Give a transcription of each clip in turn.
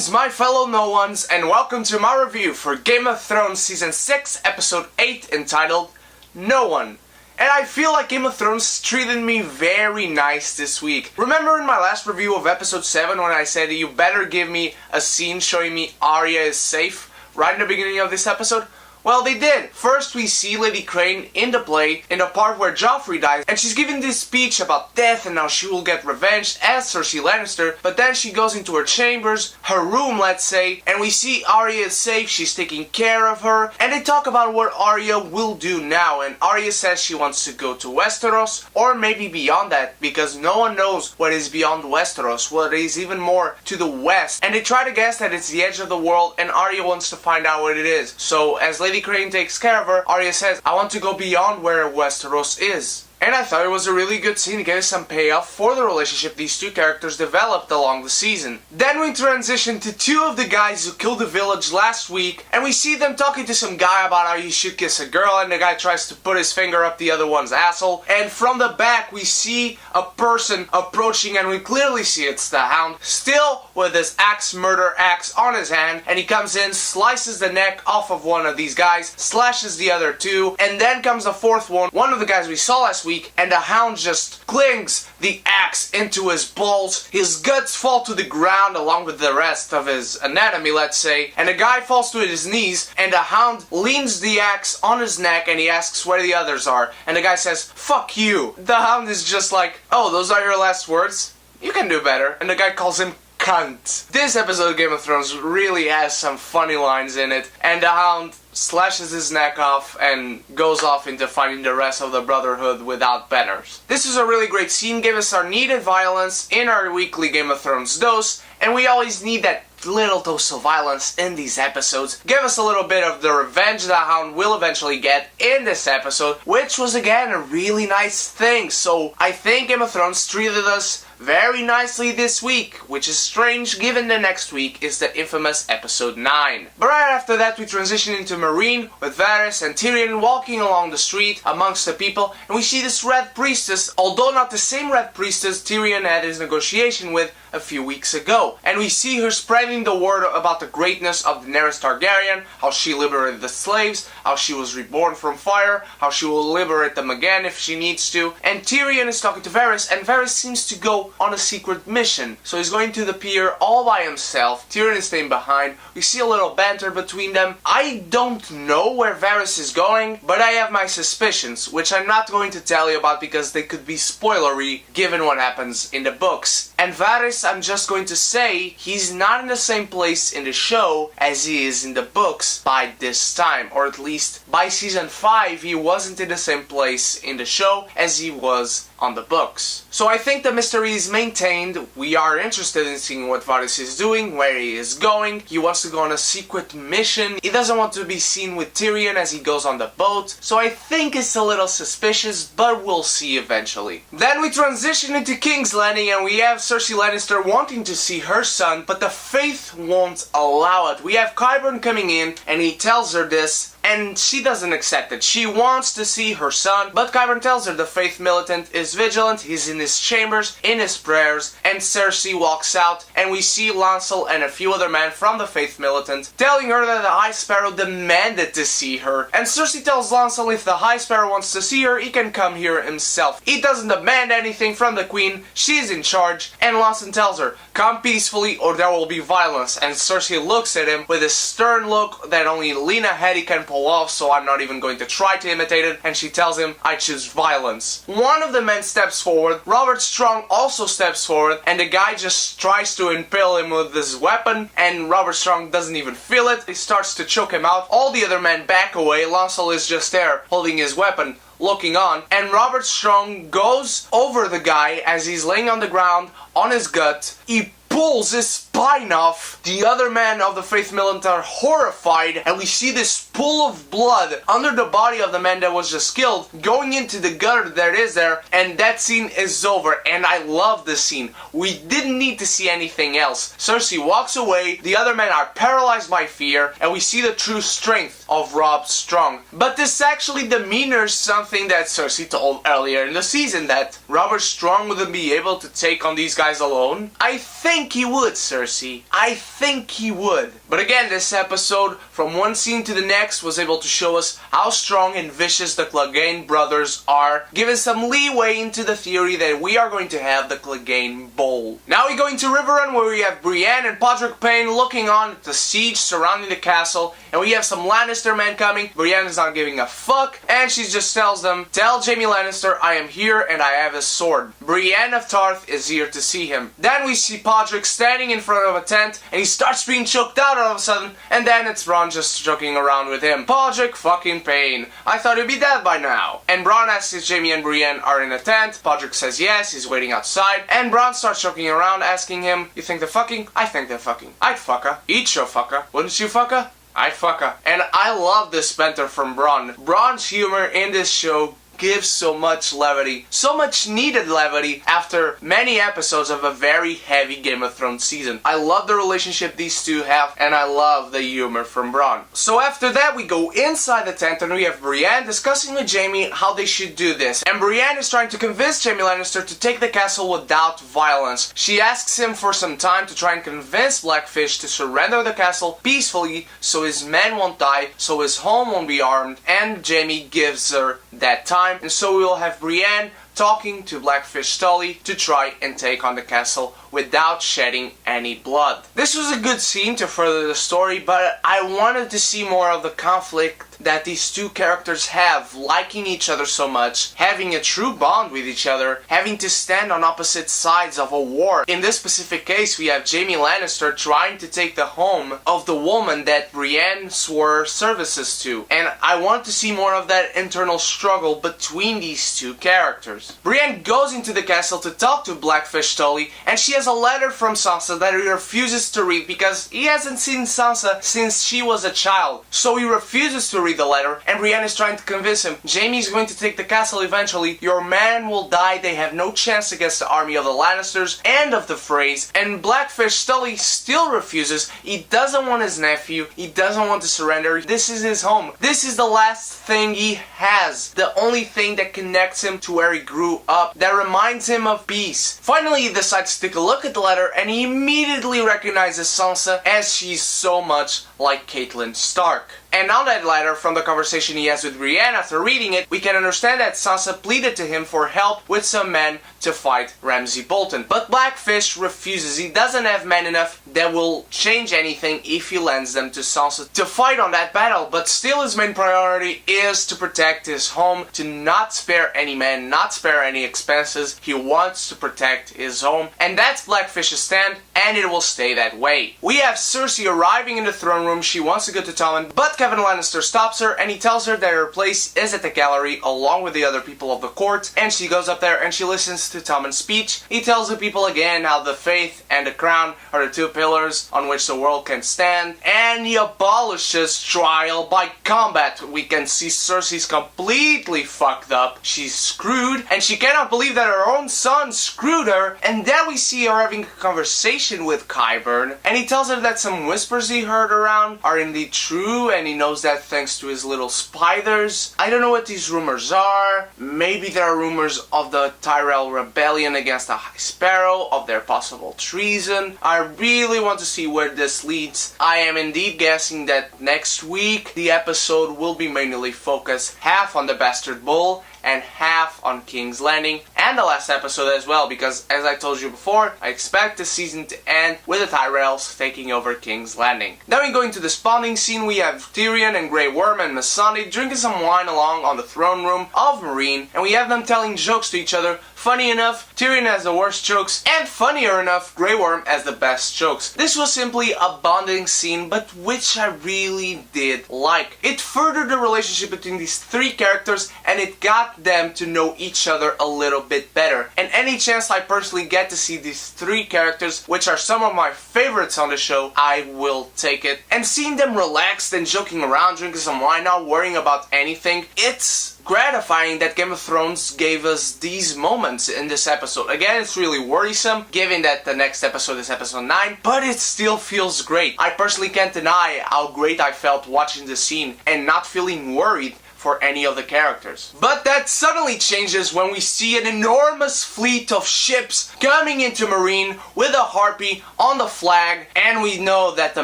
Greetings my fellow no-ones and welcome to my review for Game of Thrones Season 6 Episode 8 entitled No One. And I feel like Game of Thrones treated me very nice this week. Remember in my last review of Episode 7 when I said you better give me a scene showing me Arya is safe right in the beginning of this episode? Well, they did. First, we see Lady Crane in the play, in the part where Joffrey dies, and she's giving this speech about death and how she will get revenge as Cersei Lannister, but then she goes into her chambers, her room, let's say, and we see Arya is safe, she's taking care of her, and they talk about what Arya will do now, and Arya says she wants to go to Westeros, or maybe beyond that, because no one knows what is beyond Westeros, what is even more to the west, and they try to guess that it's the edge of the world, and Arya wants to find out what it is. So, as Lady Crane takes care of her, Arya says, I want to go beyond where Westeros is. And I thought it was a really good scene, gave some payoff for the relationship these two characters developed along the season. Then we transition to two of the guys who killed the village last week, and we see them talking to some guy about how you should kiss a girl, and the guy tries to put his finger up the other one's asshole. And from the back we see a person approaching, and we clearly see it's the Hound, still with his murder axe on his hand, and he comes in, slices the neck off of one of these guys, slashes the other two, and then comes the fourth one of the guys we saw last week, and the Hound just clings the axe into his balls. His guts fall to the ground along with the rest of his anatomy, let's say, and the guy falls to his knees, and the Hound leans the axe on his neck, and he asks where the others are, and the guy says, fuck you. The Hound is just like, oh, those are your last words? You can do better. And the guy calls him cunt. This episode of Game of Thrones really has some funny lines in it, and the Hound slashes his neck off and goes off into fighting the rest of the Brotherhood without banners. This is a really great scene, gave us our needed violence in our weekly Game of Thrones dose, and we always need that little dose of violence in these episodes. Give us a little bit of the revenge the Hound will eventually get in this episode, which was again a really nice thing. So I think Game of Thrones treated us very nicely this week, which is strange given the next week is the infamous episode 9. But right after that we transition into Meereen with Varys and Tyrion walking along the street amongst the people, and we see this Red Priestess, although not the same Red Priestess Tyrion had his negotiation with a few weeks ago. And we see her spreading the word about the greatness of Daenerys Targaryen, how she liberated the slaves, how she was reborn from fire, how she will liberate them again if she needs to. And Tyrion is talking to Varys, and Varys seems to go on a secret mission. So he's going to the pier all by himself. Tyrion is staying behind. We see a little banter between them. I don't know where Varys is going, but I have my suspicions, which I'm not going to tell you about because they could be spoilery given what happens in the books. And Varys, I'm just going to say, he's not in the same place in the show as he is in the books by this time, or at least by season 5 he wasn't in the same place in the show as he was on the books. So I think the mystery is maintained. We are interested in seeing what Varys is doing, where he is going. He wants to go on a secret mission. He doesn't want to be seen with Tyrion as he goes on the boat. So I think it's a little suspicious, but we'll see eventually. Then we transition into King's Landing, and we have Cersei Lannister wanting to see her son, but the Faith won't allow it. We have Qyburn coming in, and he tells her this, and she doesn't accept it. She wants to see her son, but Qyburn tells her the Faith militant is vigilant, he's in his chambers, in his prayers, and Cersei walks out, and we see Lancel and a few other men from the Faith militant telling her that the High Sparrow demanded to see her. And Cersei tells Lancel if the High Sparrow wants to see her, he can come here himself. He doesn't demand anything from the Queen, she's in charge, and Lancel tells her, come peacefully or there will be violence. And Cersei looks at him with a stern look that only Lena Headey can pull off, so I'm not even going to try to imitate it, and she tells him, I choose violence. One of the men steps forward, Robert Strong also steps forward, and the guy just tries to impale him with his weapon, and Robert Strong doesn't even feel it. He starts to choke him out. All the other men back away. Lancel is just there, holding his weapon, looking on, and Robert Strong goes over the guy as he's laying on the ground on his gut. He pulls his spine off. The other men of the Faith militant are horrified, and we see this pool of blood under the body of the man that was just killed going into the gutter that is there, and that scene is over, and I love this scene. We didn't need to see anything else. Cersei walks away, the other men are paralyzed by fear, and we see the true strength of Robb Strong. But this actually demeanors something that Cersei told earlier in the season, that Robert Strong wouldn't be able to take on these guys alone. I think think he would, Cersei. I think he would. But again, this episode, from one scene to the next, was able to show us how strong and vicious the Clegane brothers are, giving some leeway into the theory that we are going to have the Clegane Bowl. Now we go into Riverrun, where we have Brienne and Podrick Payne looking on at the siege surrounding the castle, and we have some Lannister men coming. Brienne is not giving a fuck, and she just tells them, "Tell Jaime Lannister I am here and I have his sword." Brienne of Tarth is here to see him. Then we see Podrick standing in front of a tent, and he starts being choked out all of a sudden, and then it's Bronn just joking around with him. "Podrick fucking Payne, I thought he'd be dead by now." And Bronn asks if Jaime and Brienne are in a tent. Podrick says yes, he's waiting outside, and Bronn starts joking around, asking him, "You think they're fucking? I think they're fucking. I'd fuck her. Eat your fucker. Wouldn't you fuck her? I'd fuck her." And I love this banter from Bronn. Bronn's humor in this show gives so much levity, so much needed levity after many episodes of a very heavy Game of Thrones season. I love the relationship these two have, and I love the humor from Bronn. So after that, we go inside the tent and we have Brienne discussing with Jaime how they should do this. And Brienne is trying to convince Jaime Lannister to take the castle without violence. She asks him for some time to try and convince Blackfish to surrender the castle peacefully so his men won't die, so his home won't be armed, and Jaime gives her that time. And so we will have Brienne talking to Blackfish Tully to try and take on the castle without shedding any blood. This was a good scene to further the story, but I wanted to see more of the conflict that these two characters have, liking each other so much, having a true bond with each other, having to stand on opposite sides of a war. In this specific case, we have Jaime Lannister trying to take the home of the woman that Brienne swore services to, and I want to see more of that internal struggle between these two characters. Brienne goes into the castle to talk to Blackfish Tully, and she has a letter from Sansa that he refuses to read because he hasn't seen Sansa since she was a child. So he refuses to read the letter, and Brienne is trying to convince him, "Jaime's going to take the castle eventually, your man will die, they have no chance against the army of the Lannisters and of the Freys." And Blackfish Tully still refuses. He doesn't want his nephew, he doesn't want to surrender. This is his home. This is the last thing he has. The only thing that connects him to where he grew up, that reminds him of peace. Finally, he decides to take a look at the letter, and he immediately recognizes Sansa as she's so much like Catelyn Stark. And on that letter, from the conversation he has with Brienne after reading it, we can understand that Sansa pleaded to him for help with some men to fight Ramsay Bolton. But Blackfish refuses. He doesn't have men enough that will change anything if he lends them to Sansa to fight on that battle. But still, his main priority is to protect his home, to not spare any men, not spare any expenses. He wants to protect his home. And that's Blackfish's stand, and it will stay that way. We have Cersei arriving in the throne room. She wants to go to Tommen, but Kevin Lannister stops her, and he tells her that her place is at the gallery along with the other people of the court, and she goes up there and she listens to Tommen's speech. He tells the people again how the faith and the crown are the two pillars on which the world can stand, and he abolishes trial by combat. We can see Cersei's completely fucked up. She's screwed, and she cannot believe that her own son screwed her, and then we see her having a conversation with Qyburn, and he tells her that some whispers he heard around are indeed true, and he knows that thanks to his little spiders. I don't know what these rumors are. Maybe there are rumors of the Tyrell rebellion against the High Sparrow, of their possible treason. I really want to see where this leads. I am indeed guessing that next week the episode will be mainly focused half on the Bastard Bull and half on King's Landing, and the last episode as well, because as I told you before, I expect the season to end with the Tyrells taking over King's Landing. Then we go into the spawning scene. We have Tyrion and Grey Worm and Missandei drinking some wine along on the throne room of Meereen, and we have them telling jokes to each other. Funny enough, Tyrion has the worst jokes, and funnier enough, Grey Worm has the best jokes. This was simply a bonding scene, but which I really did like. It furthered the relationship between these three characters, and it got them to know each other a little bit better. And any chance I personally get to see these three characters, which are some of my favorites on the show, I will take it. And seeing them relaxed and joking around, drinking some wine, not worrying about anything, it's gratifying that Game of Thrones gave us these moments in this episode. Again, it's really worrisome, given that the next episode is episode 9, but it still feels great. I personally can't deny how great I felt watching the scene and not feeling worried for any of the characters. But that suddenly changes when we see an enormous fleet of ships coming into Marine with a harpy on the flag, and we know that the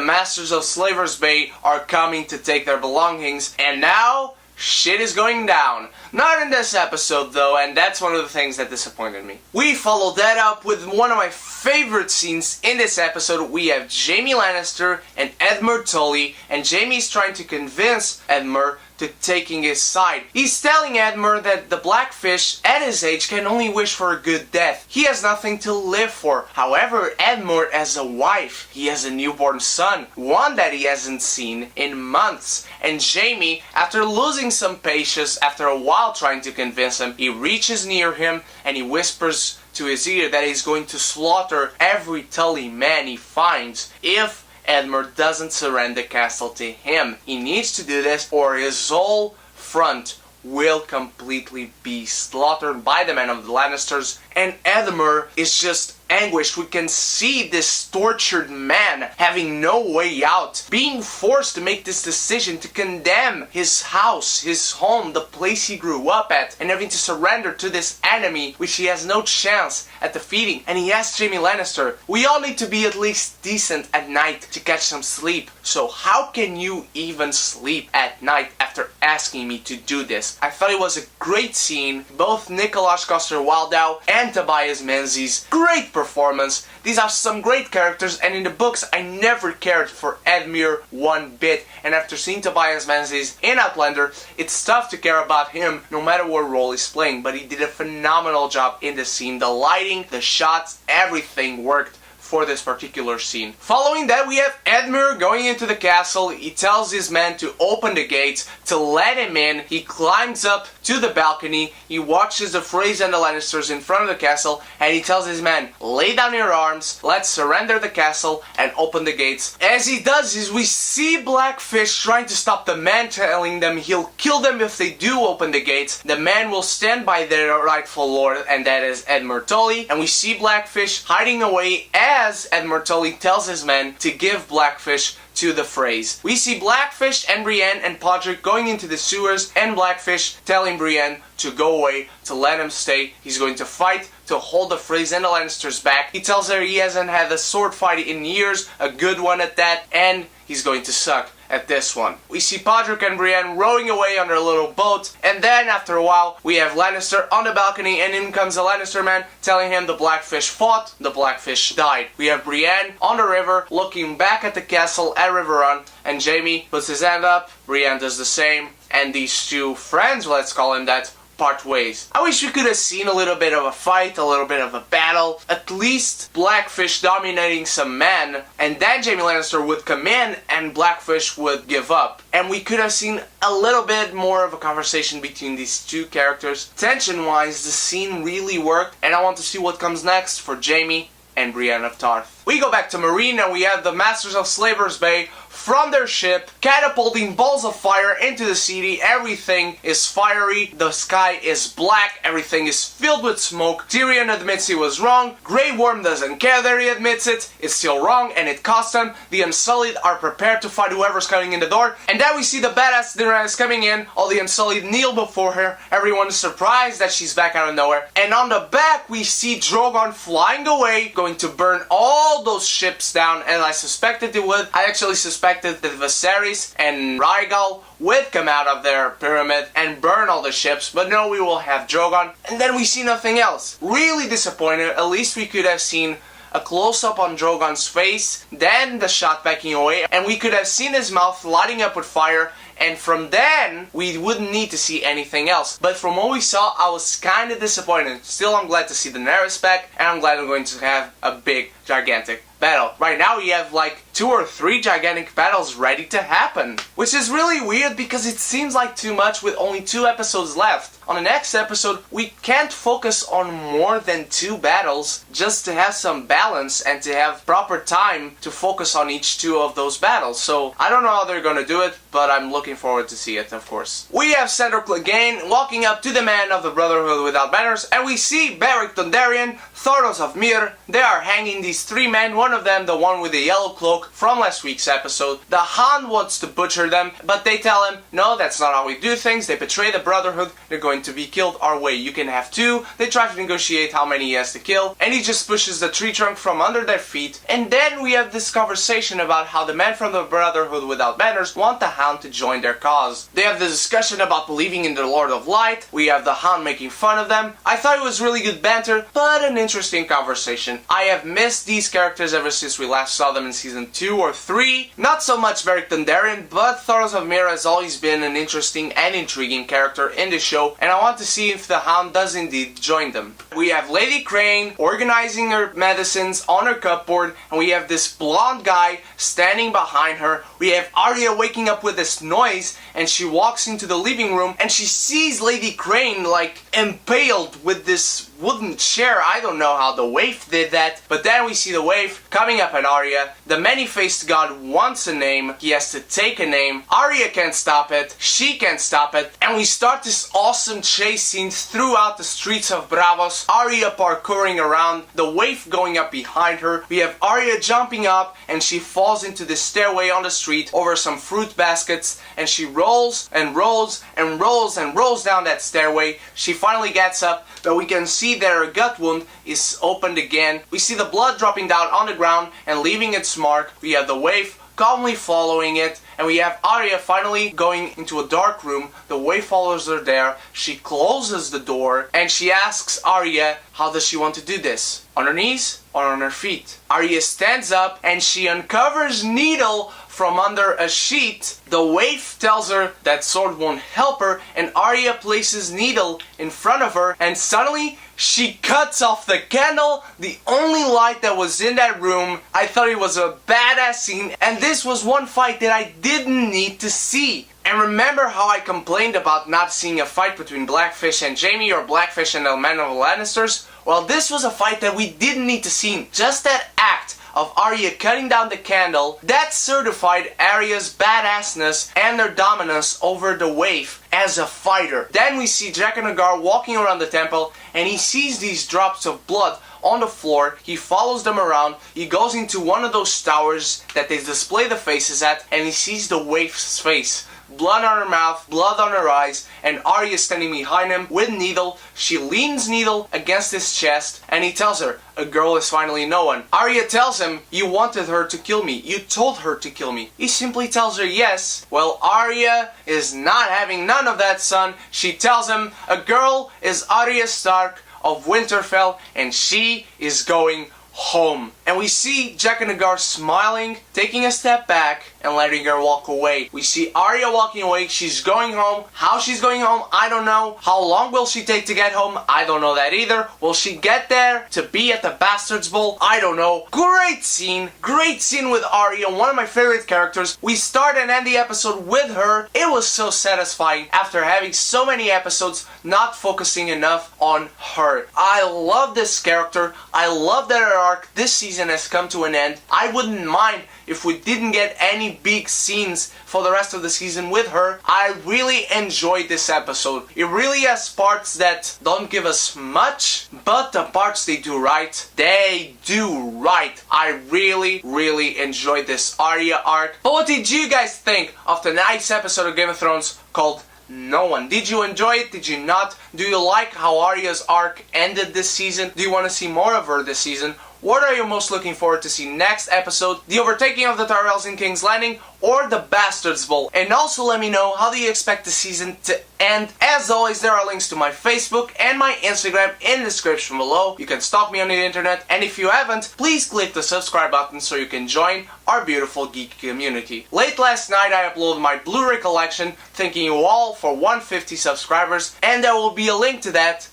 Masters of Slavers Bay are coming to take their belongings, and now shit is going down. Not in this episode though, and that's one of the things that disappointed me. We followed that up with one of my favorite scenes in this episode. We have Jaime Lannister and Edmure Tully, and Jaime's trying to convince Edmure to taking his side. He's telling Edmure that the Blackfish at his age can only wish for a good death. He has nothing to live for. However, Edmure has a wife. He has a newborn son, one that he hasn't seen in months. And Jaime, after losing some patience after a while trying to convince him, he reaches near him and he whispers to his ear that he's going to slaughter every Tully man he finds if Edmure doesn't surrender the castle to him. He needs to do this or his whole front will completely be slaughtered by the men of the Lannisters, and Edmure is just anguished. We can see this tortured man having no way out, being forced to make this decision to condemn his house, his home, the place he grew up at, and having to surrender to this enemy which he has no chance at defeating. And he asks Jaime Lannister, we all need to be at least decent at night to catch some sleep. So how can you even sleep at night after asking me to do this? I thought it was a great scene. Both Nicholas Coster-Waldau and Tobias Menzies, great performance. These are some great characters, and in the books I never cared for Edmure one bit, and after seeing Tobias Menzies in Outlander, it's tough to care about him no matter what role he's playing, but he did a phenomenal job in the scene. The lighting, the shots, everything worked for this particular scene. Following that, we have Edmure going into the castle. He tells his men to open the gates to let him in. He climbs up to the balcony. He watches the Freys and the Lannisters in front of the castle, and he tells his men, lay down your arms, let's surrender the castle and open the gates. As he does this, we see Blackfish trying to stop the men, telling them he'll kill them if they do open the gates. The men will stand by their rightful lord, and that is Edmure Tully, and we see Blackfish hiding away as Edmure Tully tells his men to give Blackfish to the Freys. We see Blackfish and Brienne and Podrick going into the sewers, and Blackfish telling Brienne to go away, to let him stay. He's going to fight to hold the Freys and the Lannisters back. He tells her he hasn't had a sword fight in years, a good one at that, and he's going to suck at this one. We see Podrick and Brienne rowing away on their little boat, and then after a while we have Lannister on the balcony, and in comes the Lannister man telling him the Blackfish fought, the Blackfish died. We have Brienne on the river looking back at the castle at Riverrun, and Jaime puts his hand up, Brienne does the same, and these two friends, let's call him that, part ways. I wish we could have seen a little bit of a fight, a little bit of a battle, at least Blackfish dominating some men, and then Jaime Lannister would come in and Blackfish would give up. And we could have seen a little bit more of a conversation between these two characters. Tension-wise, the scene really worked, and I want to see what comes next for Jaime and Brienne of Tarth. We go back to Marine, and we have the Masters of Slavers Bay from their ship, catapulting balls of fire into the city. Everything is fiery, the sky is black, everything is filled with smoke. Tyrion admits he was wrong, Grey Worm doesn't care that he admits it, it's still wrong and it cost him. The Unsullied are prepared to fight whoever's coming in the door, and then we see the badass Daenerys coming in, all the Unsullied kneel before her, everyone is surprised that she's back out of nowhere, and on the back we see Drogon flying away, going to burn all those ships down, and I suspected it would. I actually suspected that Viserys and Rhaegal would come out of their pyramid and burn all the ships, but no, we will have Drogon, and then we see nothing else. Really disappointed. At least we could have seen a close-up on Drogon's face, then the shot backing away, and we could have seen his mouth lighting up with fire, and from then, we wouldn't need to see anything else. But from what we saw, I was kind of disappointed. Still, I'm glad to see Daenerys back, and I'm glad I'm going to have a big, gigantic battle. Right now, we have like 2 or 3 gigantic battles ready to happen, which is really weird because it seems like too much with only 2 episodes left. On the next episode, we can't focus on more than 2 battles just to have some balance and to have proper time to focus on each 2 of those battles. So, I don't know how they're gonna do it, but I'm looking forward to see it, of course. We have Cedric Clegane walking up to the man of the Brotherhood Without Banners, and we see Beric Dondarrion, Thoros of Myr. They are hanging these 3 men, one one of them, the one with the yellow cloak from last week's episode. The Hound wants to butcher them, but they tell him, no, that's not how we do things. They betray the Brotherhood. They're going to be killed our way. You can have two. They try to negotiate how many he has to kill, and he just pushes the tree trunk from under their feet. And then we have this conversation about how the men from the Brotherhood without banners want the Hound to join their cause. They have the discussion about believing in the Lord of Light. We have the Hound making fun of them. I thought it was really good banter, but an interesting conversation. I have missed these characters ever since we last saw them in season 2 or 3. Not so much Beric Dondarrion, but Thoros of Myr has always been an interesting and intriguing character in the show, and I want to see if the Hound does indeed join them. We have Lady Crane organizing her medicines on her cupboard, and we have this blonde guy standing behind her. We have Arya waking up with this noise, and she walks into the living room, and she sees Lady Crane like impaled with this wooden chair. I don't know how the waif did that, but then we see the waif coming up at Arya. The many-faced god wants a name. He has to take a name. Arya can't stop it. She can't stop it. And we start this awesome chase scene throughout the streets of Bravos. Arya parkouring around, the waif going up behind her. We have Arya jumping up, and she falls into the stairway on the street over some fruit baskets, and she rolls and rolls and rolls and rolls down that stairway. She finally gets up, but we can see that her gut wound is opened again. We see the blood dropping down on the ground and leaving its mark. We have the waif calmly following it, and we have Arya finally going into a dark room. The waif follows her there. She closes the door, and she asks Arya, how does she want to do this? On her knees or on her feet? Arya stands up, and she uncovers Needle from under a sheet. The waif tells her that sword won't help her, and Arya places Needle in front of her, and suddenly she cuts off the candle, the only light that was in that room. I thought it was a badass scene, and this was one fight that I didn't need to see. And remember how I complained about not seeing a fight between Blackfish and Jaime or Blackfish and the Men of the Lannisters? Well, this was a fight that we didn't need to see. Just that act of Arya cutting down the candle, that certified Arya's badassness and their dominance over the waif as a fighter. Then we see Jaqen H'ghar walking around the temple, and he sees these drops of blood on the floor. He follows them around. He goes into one of those towers that they display the faces at, and he sees the waif's face. Blood on her mouth, blood on her eyes, and Arya standing behind him with Needle. She leans Needle against his chest, and he tells her, a girl is finally no one. Arya tells him, you wanted her to kill me. You told her to kill me. He simply tells her yes. Well, Arya is not having none of that, son. She tells him, a girl is Arya Stark of Winterfell, and she is going home. And we see Jaqen H'ghar smiling, taking a step back, and letting her walk away. We see Arya walking away. She's going home. How she's going home, I don't know. How long will she take to get home? I don't know that either. Will she get there to be at the Bastards Bowl? I don't know. Great scene with Arya, one of my favorite characters. We start and end the episode with her. It was so satisfying after having so many episodes not focusing enough on her. I love this character. I love that her arc this season has come to an end. I wouldn't mind if we didn't get any big scenes for the rest of the season with her. I really enjoyed this episode. It really has parts that don't give us much, but the parts they do right, they do right. I really enjoyed this Arya arc. But what did you guys think of tonight's episode of Game of Thrones called No One? Did you enjoy it? Did you not? Do you like how Arya's arc ended this season? Do you want to see more of her this season? What are you most looking forward to see next episode? The overtaking of the Tyrells in King's Landing or the Bastards Bowl? And also let me know, how do you expect the season to end? As always, there are links to my Facebook and my Instagram in the description below. You can stalk me on the internet, and if you haven't, please click the subscribe button so you can join our beautiful geeky community. Late last night I uploaded my Blu-ray collection, thanking you all for 150 subscribers, and there will be a link to that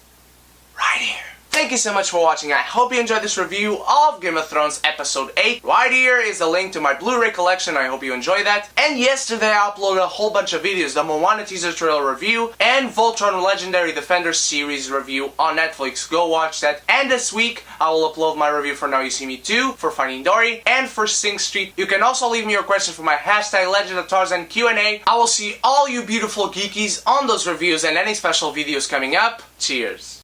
right here. Thank you so much for watching. I hope you enjoyed this review of Game of Thrones Episode 8. Right here is a link to my Blu-ray collection. I hope you enjoyed that. And yesterday I uploaded a whole bunch of videos. The Moana teaser trailer review and Voltron Legendary Defender series review on Netflix. Go watch that. And this week I will upload my review for Now You See Me 2, for Finding Dory, and for Sing Street. You can also leave me your questions for my hashtag Legend of Tarzan Q&A. I will see all you beautiful geekies on those reviews and any special videos coming up. Cheers.